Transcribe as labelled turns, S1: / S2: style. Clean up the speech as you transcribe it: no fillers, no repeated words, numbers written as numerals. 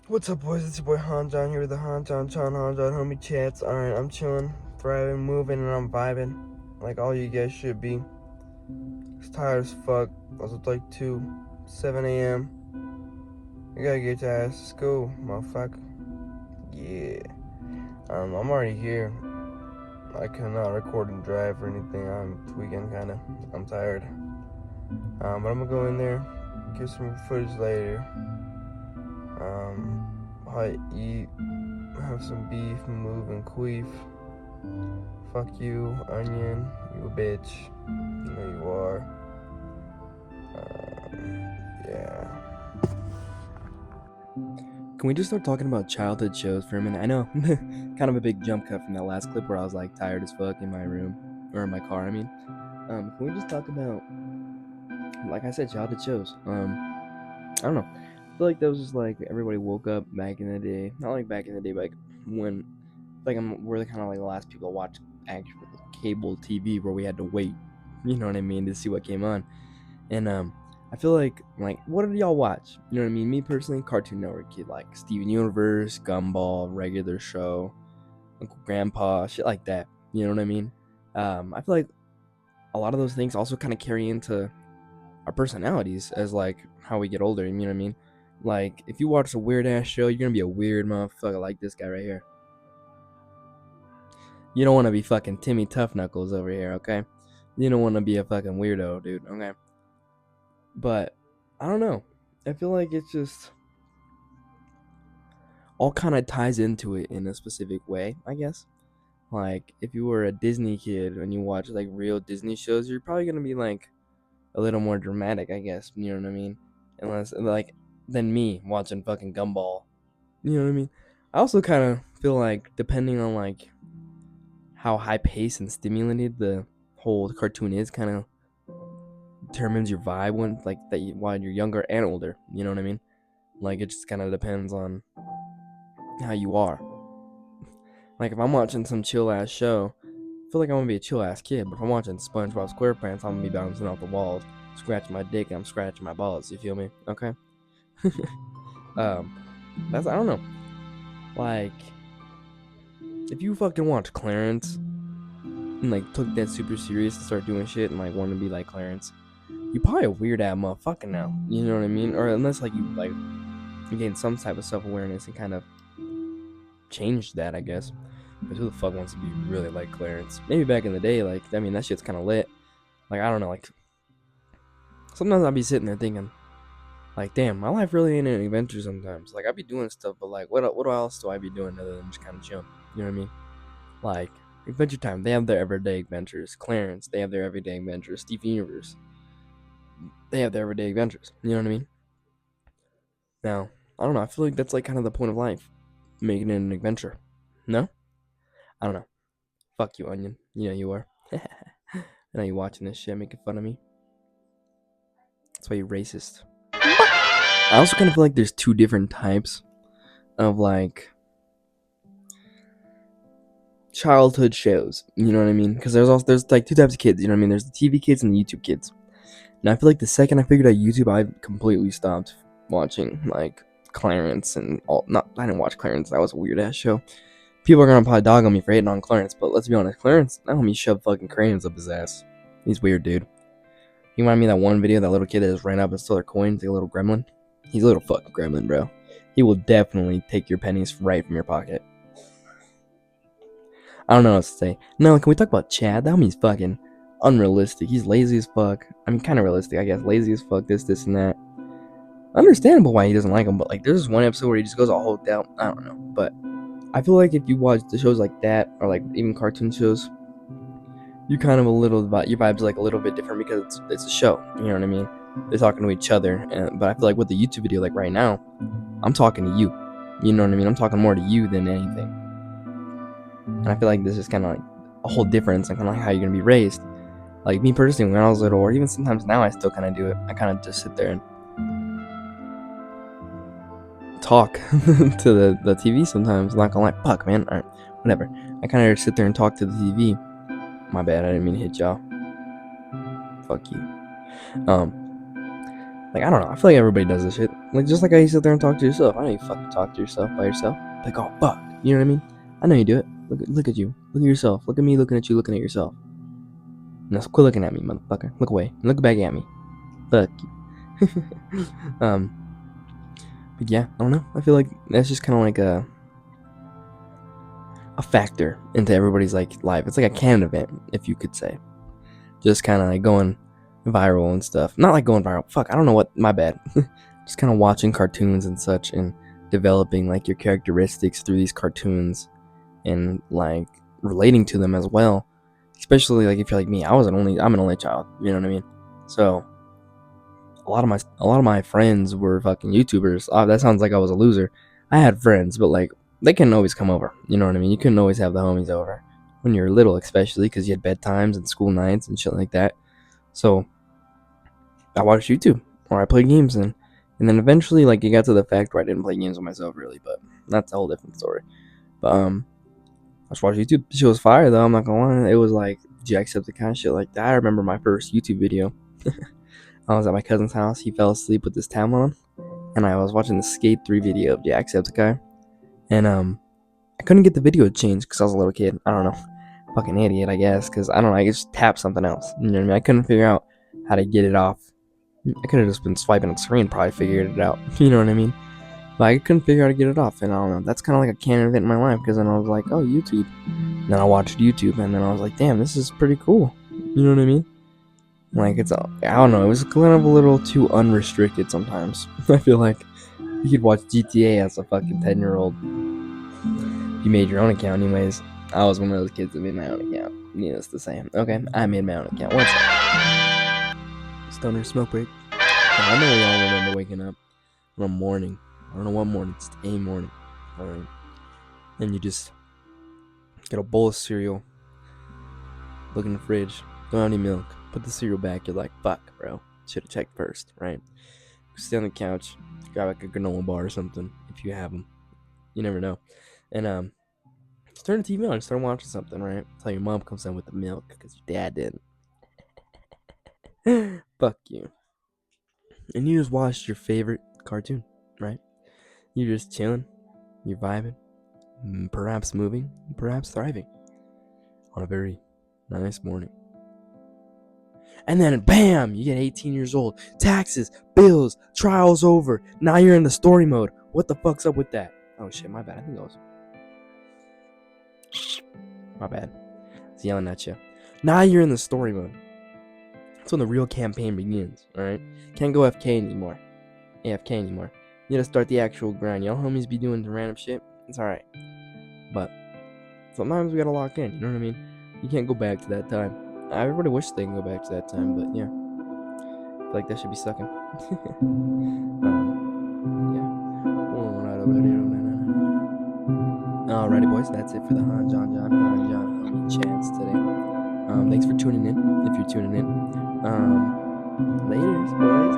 S1: What's up, boys? It's your boy Hanjan here with the Hanjan homie chats. Alright, I'm chilling, thriving, moving, and I'm vibing like all you guys should be. It's tired as fuck. I was up like 7 a.m. You gotta get your ass to school, motherfucker. Yeah. I'm already here. I cannot record and drive or anything. I'm tweaking, kinda. I'm tired. But I'm gonna go in there, get some footage later. I eat, have some beef, move, and queef. Fuck you, onion, you a bitch. You know you are. Yeah.
S2: Can we just start talking about childhood shows for a minute? I know, kind of a big jump cut from that last clip where I was like tired as fuck in my room or in my car. Can we just talk about, like I said, childhood shows? I don't know. I feel like that was just like everybody woke up back in the day. Not like back in the day, but like when, we're the kind of like the last people to watch actual cable TV where we had to wait. You know what I mean, to see what came on. And I feel like what did y'all watch? You know what I mean? Me personally, Cartoon Network kid, like Steven Universe, Gumball, Regular Show, Uncle Grandpa, shit like that. You know what I mean? I feel like a lot of those things also kind of carry into our personalities as like how we get older. You know what I mean? Like if you watch a weird ass show, you're gonna be a weird motherfucker like this guy right here. You don't want to be fucking Timmy Tough Knuckles over here, okay? You don't want to be a fucking weirdo, dude. Okay. But I don't know. I feel like it's just all kind of ties into it in a specific way, I guess. Like if you were a Disney kid and you watch like real Disney shows, you're probably gonna be like a little more dramatic, I guess. You know what I mean? Unless like than me watching fucking Gumball. You know what I mean? I also kind of feel like depending on like how high paced and stimulated the whole cartoon is, kind of determines your vibe when like while you're younger and older. You know what I mean? Like it just kind of depends on how you are. Like if I'm watching some chill ass show, I feel like I'm gonna be a chill ass kid. But if I'm watching SpongeBob SquarePants, I'm gonna be bouncing off the walls, scratching my dick, and I'm scratching my balls. You feel me? Okay. um, that's I don't know. Like if you fucking watch Clarence and like took that super serious and start doing shit and like wanted to be like Clarence, you probably a weird ass motherfucker now. You know what I mean? Or unless like you gain some type of self awareness and kind of changed that, I guess. Because who the fuck wants to be really like Clarence? Maybe back in the day, like, I mean, that shit's kind of lit. Like, I don't know, like, sometimes I'll be sitting there thinking, like, damn, my life really ain't an adventure sometimes. Like, I be doing stuff, but, like, what else do I be doing other than just kind of chill? You know what I mean? Like, Adventure Time, they have their everyday adventures. Clarence, they have their everyday adventures. Steven Universe, they have their everyday adventures. You know what I mean? Now, I don't know, I feel like that's, like, kind of the point of life. Making it an adventure. No? I don't know. Fuck you, Onion. You know you are. I know you watching this shit, making fun of me. That's why you're racist. I also kind of feel like there's two different types of like childhood shows. You know what I mean? Because there's like two types of kids. You know what I mean? There's the TV kids and the YouTube kids. And I feel like the second I figured out YouTube, I completely stopped watching like Clarence and all. Not I didn't watch Clarence. That was a weird ass show. People are gonna probably dog on me for hating on Clarence, but let's be honest, Clarence, that homie shoved fucking crayons up his ass. He's weird, dude. He reminded me of that one video, that little kid that just ran up and stole their coins, like a little gremlin. He's a little fucking gremlin, bro. He will definitely take your pennies right from your pocket. I don't know what to say. No, can we talk about Chad? That homie's fucking unrealistic. He's lazy as fuck. I mean, kind of realistic, I guess. Lazy as fuck, this, and that. Understandable why he doesn't like him, but like, there's this one episode where he just goes all hulked out. I don't know, but I feel like if you watch the shows like that, or like even cartoon shows, you kind of your vibes like a little bit different because it's a show. You know what I mean? They're talking to each other, but I feel like with the YouTube video, like right now, I'm talking to you. You know what I mean? I'm talking more to you than anything. And I feel like this is kind of like a whole difference and kind of like how you're gonna be raised. Like me personally, when I was little, or even sometimes now, I still kind of do it. I kind of just sit there and talk to the TV sometimes. Not gonna lie, fuck man. All right, whatever. I kind of sit there and talk to the TV. My bad, I didn't mean to hit y'all. Fuck you. Like I don't know. I feel like everybody does this shit. Like, just like how you sit there and talk to yourself. I know you fucking talk to yourself by yourself. Like, oh, fuck. You know what I mean? I know you do it. Look at you. Look at yourself. Look at me looking at you, looking at yourself. Now, quit looking at me, motherfucker. Look away. Look back at me. Fuck you. But yeah, I don't know. I feel like that's just kind of like a factor into everybody's like life. It's like a canon event, if you could say. Just kind of like going viral and stuff. Not like going viral. Fuck, I don't know what. My bad. Just kind of watching cartoons and such and developing like your characteristics through these cartoons and like relating to them as well. Especially like if you're like me, I'm an only child. You know what I mean? So a lot of my friends were fucking YouTubers. That sounds like I was a loser. I had friends, but like they couldn't always come over. You know what I mean? You couldn't always have the homies over when you were little, especially because you had bedtimes and school nights and shit like that. So I watched YouTube or I played games and then eventually like it got to the fact where I didn't play games with myself really, but that's a whole different story. But I just watched YouTube. She was fire though. I'm not gonna lie. It was like Jacksepticeye shit like that. I remember my first YouTube video. I was at my cousin's house. He fell asleep with his tablet on, and I was watching the Skate 3 video of Jacksepticeye, and I couldn't get the video to change because I was a little kid. I don't know, fucking idiot, I guess. Because I don't know, I just tapped something else. You know what I mean? I couldn't figure out how to get it off. I could have just been swiping at the screen, probably figured it out. You know what I mean? But I couldn't figure out how to get it off, and I don't know. That's kind of like a canon event in my life because then I was like, oh, YouTube. And then I watched YouTube, and then I was like, damn, this is pretty cool. You know what I mean? Like, I don't know, it was kind of a little too unrestricted sometimes. I feel like you could watch GTA as a fucking 10-year-old. You made your own account, anyways. I was one of those kids that made my own account. Needless to say. Okay, I made my own account. One second. Stoner smoke break. And I know we all remember waking up on a morning. I don't know what morning, it's a morning. Alright. And you just get a bowl of cereal, look in the fridge, don't have any milk, put the cereal back, you're like, fuck, bro. Should have checked first, right? Sit on the couch, grab like a granola bar or something, if you have them. You never know. And just turn the TV on and start watching something, right? Until your mom comes in with the milk, because your dad didn't. Fuck you. And you just watched your favorite cartoon, right? You're just chilling, you're vibing, perhaps moving, perhaps thriving on a very nice morning. And then bam, you get 18 years old. Taxes, bills, trials over. Now you're in the story mode. What the fuck's up with that? Oh shit, my bad. I think I was. My bad. I was yelling at you. Now you're in the story mode. That's when the real campaign begins, alright? Can't go AFK anymore. You gotta start the actual grind. You know, homies be doing the random shit. It's alright. But sometimes we gotta lock in, you know what I mean? You can't go back to that time. Everybody wishes they can go back to that time, but yeah. I feel like that should be sucking. Yeah. Alrighty, boys, that's it for the Han John homie chance today. Thanks for tuning in, if you're tuning in. Laters, boys.